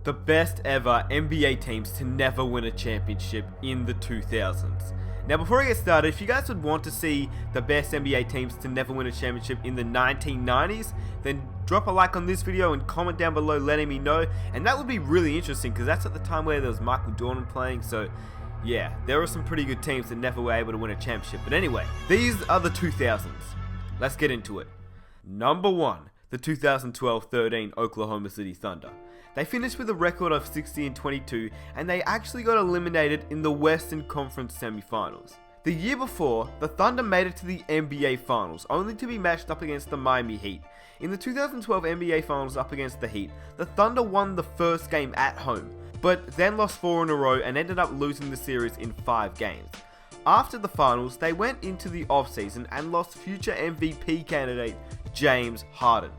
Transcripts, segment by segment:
the best ever NBA teams to never win a championship in the 2000s. Now before I get started, if you guys would want to see the best NBA teams to never win a championship in the 1990s, then drop a like on this video and comment down below letting me know, and that would be really interesting because that's at the time where there was Michael Jordan playing, so yeah, there were some pretty good teams that never were able to win a championship. But anyway, these are the 2000s. Let's get into it. Number 1, the 2012-13 Oklahoma City Thunder. They finished with a record of 60-22, and they actually got eliminated in the Western Conference semifinals. The year before, the Thunder made it to the NBA Finals, only to be matched up against the Miami Heat. In the 2012 NBA Finals up against the Heat, the Thunder won the first game at home, but then lost 4 in a row and ended up losing the series in 5 games. After the finals, they went into the offseason and lost future MVP candidate James Harden.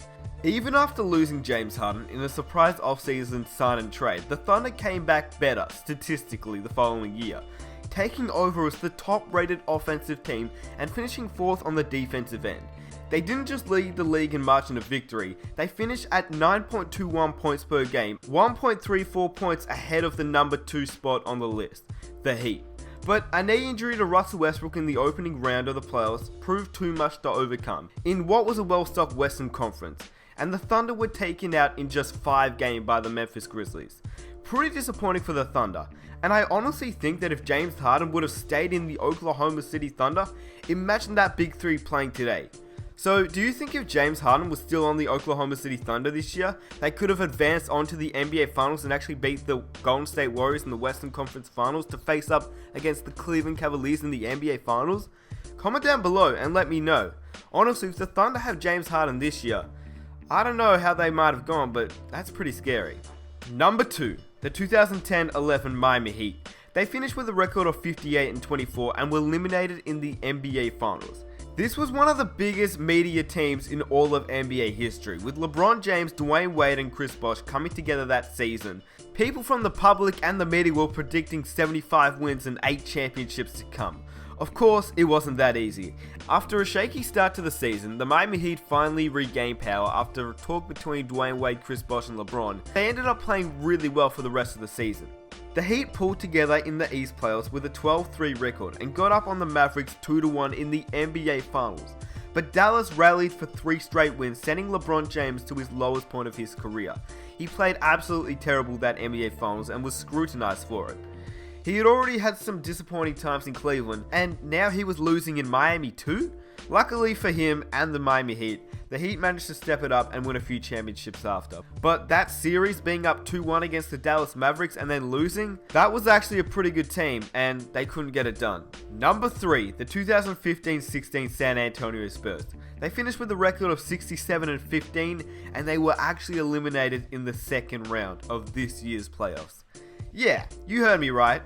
Even after losing James Harden in a surprise offseason sign and trade, the Thunder came back better statistically the following year, taking over as the top-rated offensive team and finishing 4th on the defensive end. They didn't just lead the league in margin of victory, they finished at 9.21 points per game, 1.34 points ahead of the number 2 spot on the list, the Heat. But a knee injury to Russell Westbrook in the opening round of the playoffs proved too much to overcome in what was a well-stocked Western Conference, and the Thunder were taken out in just 5 games by the Memphis Grizzlies. Pretty disappointing for the Thunder, and I honestly think that if James Harden would have stayed in the Oklahoma City Thunder, imagine that big three playing today. So do you think if James Harden was still on the Oklahoma City Thunder this year, they could have advanced onto the NBA Finals and actually beat the Golden State Warriors in the Western Conference Finals to face up against the Cleveland Cavaliers in the NBA Finals? Comment down below and let me know. Honestly, if the Thunder have James Harden this year, I don't know how they might have gone, but that's pretty scary. Number 2, the 2010-11 Miami Heat. They finished with a record of 58-24 and were eliminated in the NBA Finals. This was one of the biggest media teams in all of NBA history, with LeBron James, Dwayne Wade and Chris Bosh coming together that season. People from the public and the media were predicting 75 wins and 8 championships to come. Of course, it wasn't that easy. After a shaky start to the season, the Miami Heat finally regained power after a talk between Dwayne Wade, Chris Bosh and LeBron. They ended up playing really well for the rest of the season. The Heat pulled together in the East playoffs with a 12-3 record and got up on the Mavericks 2-1 in the NBA Finals. But Dallas rallied for 3 straight wins, sending LeBron James to his lowest point of his career. He played absolutely terrible that NBA Finals and was scrutinized for it. He had already had some disappointing times in Cleveland, and now he was losing in Miami too? Luckily for him and the Miami Heat, the Heat managed to step it up and win a few championships after. But that series being up 2-1 against the Dallas Mavericks and then losing, that was actually a pretty good team, and they couldn't get it done. Number 3, the 2015-16 San Antonio Spurs. They finished with a record of 67-15, and they were actually eliminated in the second round of this year's playoffs. Yeah, you heard me right.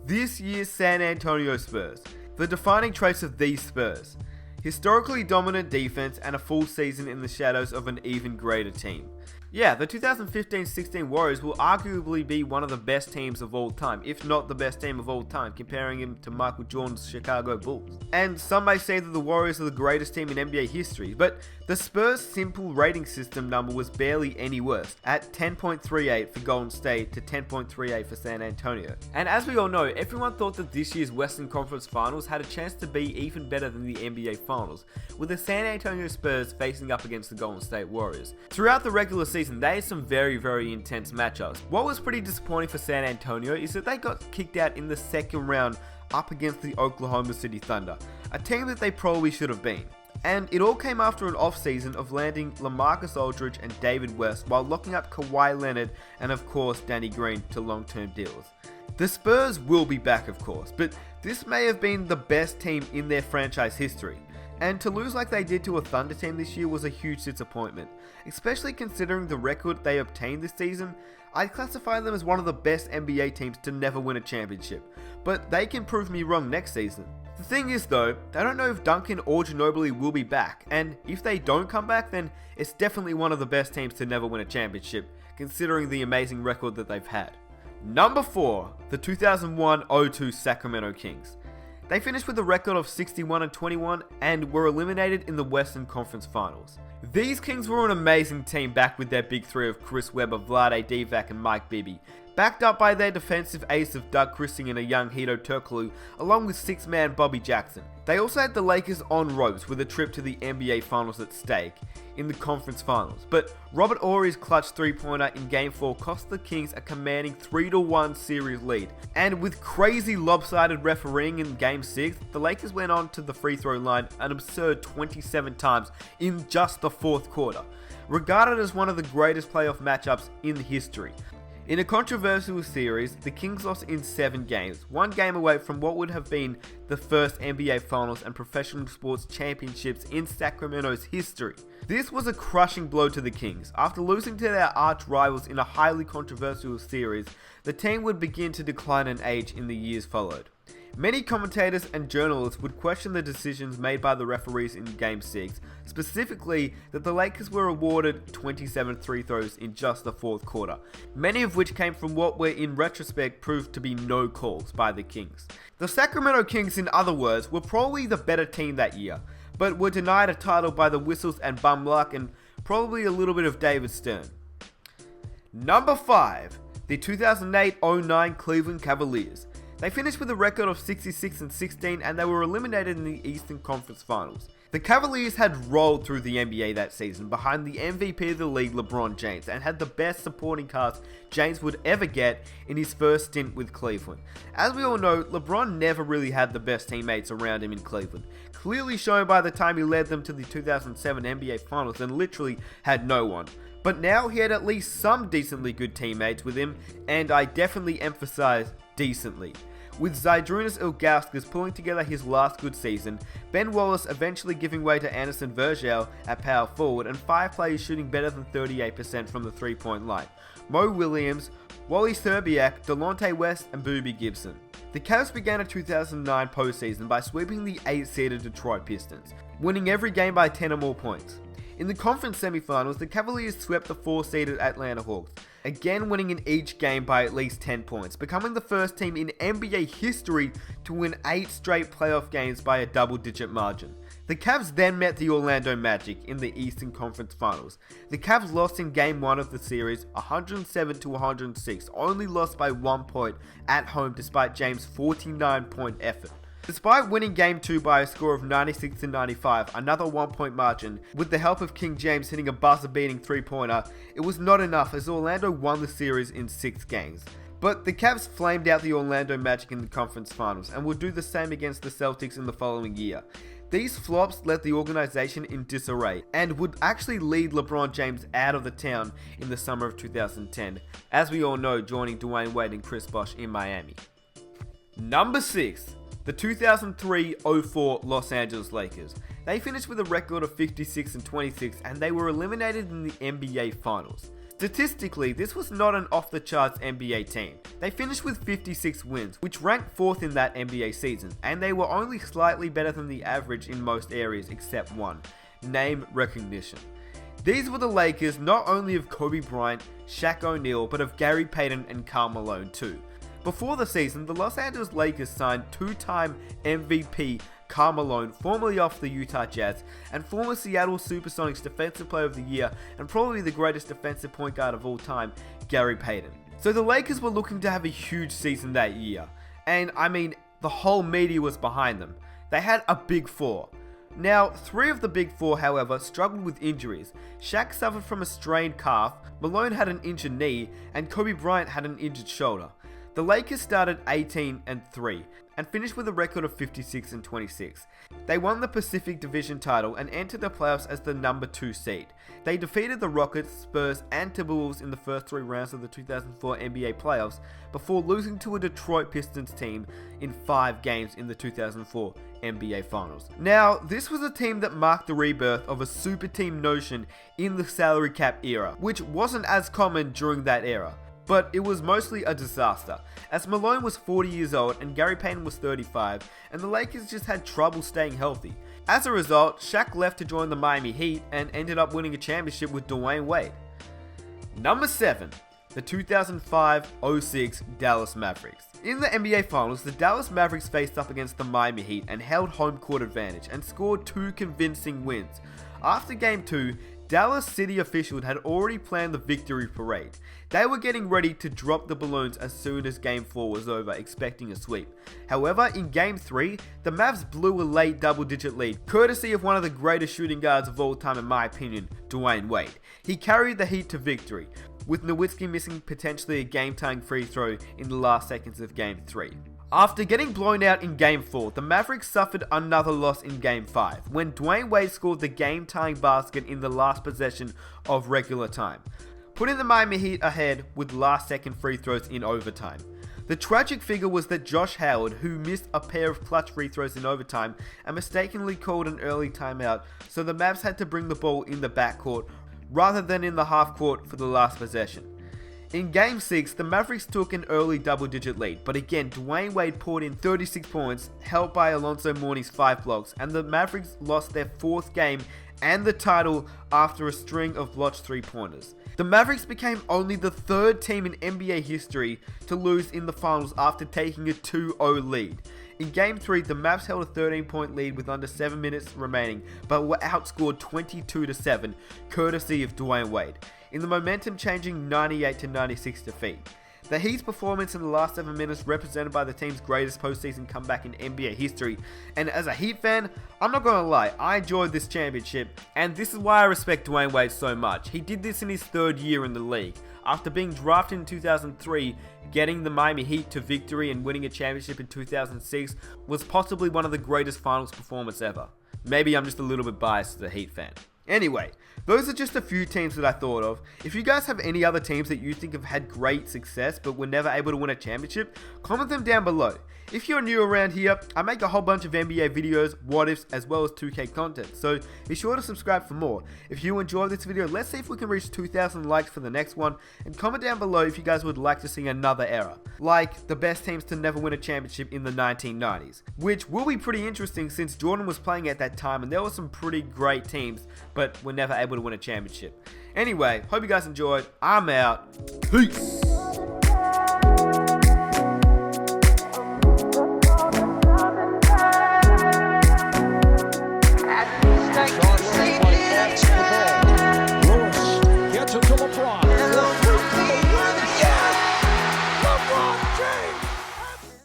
This year's San Antonio Spurs. The defining traits of these Spurs: historically dominant defense and a full season in the shadows of an even greater team. Yeah, the 2015-16 Warriors will arguably be one of the best teams of all time, if not the best team of all time, comparing him to Michael Jordan's Chicago Bulls. And some may say that the Warriors are the greatest team in NBA history, but the Spurs' simple rating system number was barely any worse, at 10.38 for Golden State to 10.38 for San Antonio. And as we all know, everyone thought that this year's Western Conference Finals had a chance to be even better than the NBA Finals, with the San Antonio Spurs facing up against the Golden State Warriors. Throughout the regular season, they had some very intense matchups. What was pretty disappointing for San Antonio is that they got kicked out in the second round up against the Oklahoma City Thunder, a team that they probably should have been. And it all came after an offseason of landing LaMarcus Aldridge and David West while locking up Kawhi Leonard and of course Danny Green to long-term deals. The Spurs will be back of course, but this may have been the best team in their franchise history. And to lose like they did to a Thunder team this year was a huge disappointment, especially considering the record they obtained this season. I'd classify them as one of the best NBA teams to never win a championship, but they can prove me wrong next season. The thing is though, I don't know if Duncan or Ginobili will be back, and if they don't come back, then it's definitely one of the best teams to never win a championship, considering the amazing record that they've had. Number 4, the 2001-02 Sacramento Kings. They finished with a record of 61-21 and were eliminated in the Western Conference Finals. These Kings were an amazing team back with their big three of Chris Webber, Vlade Divac and Mike Bibby, backed up by their defensive ace of Doug Christie and a young Hedo Turkoglu, along with six-man Bobby Jackson. They also had the Lakers on ropes with a trip to the NBA Finals at stake in the conference finals, but Robert Horry's clutch three-pointer in Game 4 cost the Kings a commanding 3-1 series lead, and with crazy lopsided refereeing in Game 6, the Lakers went on to the free throw line an absurd 27 times in just the fourth quarter, regarded as one of the greatest playoff matchups in history. In a controversial series, the Kings lost in 7 games, one game away from what would have been the first NBA Finals and professional sports championships in Sacramento's history. This was a crushing blow to the Kings. After losing to their arch rivals in a highly controversial series, the team would begin to decline in age in the years followed. Many commentators and journalists would question the decisions made by the referees in Game 6, specifically that the Lakers were awarded 27 free throws in just the fourth quarter, many of which came from what were in retrospect proved to be no calls by the Kings. The Sacramento Kings, in other words, were probably the better team that year, but were denied a title by the whistles and bum luck and probably a little bit of David Stern. Number 5. The 2008-09 Cleveland Cavaliers. They finished with a record of 66-16 and they were eliminated in the Eastern Conference Finals. The Cavaliers had rolled through the NBA that season behind the MVP of the league, LeBron James, and had the best supporting cast James would ever get in his first stint with Cleveland. As we all know, LeBron never really had the best teammates around him in Cleveland, clearly shown by the time he led them to the 2007 NBA Finals and literally had no one. But now he had at least some decently good teammates with him, and I definitely emphasize decently. With Zydrunas Ilgauskas pulling together his last good season, Ben Wallace eventually giving way to Anderson Varejao at power forward, and 5 players shooting better than 38% from the 3-point line: Mo Williams, Wally Szczerbiak, Delonte West, and Boobie Gibson. The Cavs began a 2009 postseason by sweeping the 8-seeded Detroit Pistons, winning every game by 10 or more points. In the conference semifinals, the Cavaliers swept the 4-seeded Atlanta Hawks, again winning in each game by at least 10 points, becoming the first team in NBA history to win 8 straight playoff games by a double-digit margin. The Cavs then met the Orlando Magic in the Eastern Conference Finals. The Cavs lost in Game 1 of the series 107-106, only lost by 1 point at home despite James' 49-point effort. Despite winning Game 2 by a score of 96-95, another 1-point margin, with the help of King James hitting a buzzer-beating 3-pointer, it was not enough as Orlando won the series in 6 games. But the Cavs flamed out the Orlando Magic in the conference finals and would do the same against the Celtics in the following year. These flops left the organization in disarray and would actually lead LeBron James out of the town in the summer of 2010, as we all know, joining Dwayne Wade and Chris Bosh in Miami. Number 6. The 2003-04 Los Angeles Lakers. They finished with a record of 56-26 and they were eliminated in the NBA Finals. Statistically, this was not an off-the-charts NBA team. They finished with 56 wins, which ranked 4th in that NBA season, and they were only slightly better than the average in most areas except one: name recognition. These were the Lakers not only of Kobe Bryant, Shaq O'Neal, but of Gary Payton and Karl Malone too. Before the season, the Los Angeles Lakers signed 2-time MVP Karl Malone, formerly off the Utah Jazz, and former Seattle Supersonics Defensive Player of the Year and probably the greatest defensive point guard of all time, Gary Payton. So the Lakers were looking to have a huge season that year, and I mean, the whole media was behind them. They had a big 4. Now, 3 of the big 4, however, struggled with injuries. Shaq suffered from a strained calf, Malone had an injured knee, and Kobe Bryant had an injured shoulder. The Lakers started 18-3 and finished with a record of 56-26. They won the Pacific Division title and entered the playoffs as the number 2 seed. They defeated the Rockets, Spurs, and Timberwolves in the first 3 rounds of the 2004 NBA playoffs before losing to a Detroit Pistons team in 5 games in the 2004 NBA Finals. Now, this was a team that marked the rebirth of a super team notion in the salary cap era, which wasn't as common during that era. But it was mostly a disaster, as Malone was 40 years old and Gary Payton was 35, and the Lakers just had trouble staying healthy. As a result, Shaq left to join the Miami Heat and ended up winning a championship with Dwayne Wade. Number 7. The 2005-06 Dallas Mavericks. In the NBA Finals, the Dallas Mavericks faced up against the Miami Heat and held home court advantage and scored 2 convincing wins. After Game 2, Dallas City officials had already planned the victory parade. They were getting ready to drop the balloons as soon as Game 4 was over, expecting a sweep. However, in Game 3, the Mavs blew a late double-digit lead, courtesy of one of the greatest shooting guards of all time in my opinion, Dwayne Wade. He carried the Heat to victory, with Nowitzki missing potentially a game-tying free throw in the last seconds of Game 3. After getting blown out in Game 4, the Mavericks suffered another loss in Game 5, when Dwayne Wade scored the game-tying basket in the last possession of regular time, putting the Miami Heat ahead with last-second free throws in overtime. The tragic figure was that Josh Howard, who missed a pair of clutch free throws in overtime and mistakenly called an early timeout, so the Mavs had to bring the ball in the backcourt rather than in the half-court for the last possession. In Game 6, the Mavericks took an early double-digit lead, but again, Dwayne Wade poured in 36 points, helped by Alonzo Mourning's 5 blocks, and the Mavericks lost their 4th game and the title after a string of blotched 3-pointers. The Mavericks became only the 3rd team in NBA history to lose in the finals after taking a 2-0 lead. In Game 3, the Mavs held a 13-point lead with under 7 minutes remaining, but were outscored 22-7, courtesy of Dwayne Wade, in the momentum-changing 98-96 defeat. The Heat's performance in the last 7 minutes represented by the team's greatest postseason comeback in NBA history, and as a Heat fan, I'm not gonna lie, I enjoyed this championship, and this is why I respect Dwayne Wade so much. He did this in his 3rd year in the league. After being drafted in 2003, getting the Miami Heat to victory and winning a championship in 2006 was possibly one of the greatest finals performances ever. Maybe I'm just a little bit biased as a Heat fan. Anyway, those are just a few teams that I thought of. If you guys have any other teams that you think have had great success but were never able to win a championship, comment them down below. If you're new around here, I make a whole bunch of NBA videos, what ifs, as well as 2K content, so be sure to subscribe for more. If you enjoyed this video, let's see if we can reach 2,000 likes for the next one, and comment down below if you guys would like to see another era, like the best teams to never win a championship in the 1990s, which will be pretty interesting since Jordan was playing at that time and there were some pretty great teams, but were never able to win a championship. Anyway, hope you guys enjoyed. I'm out. Peace.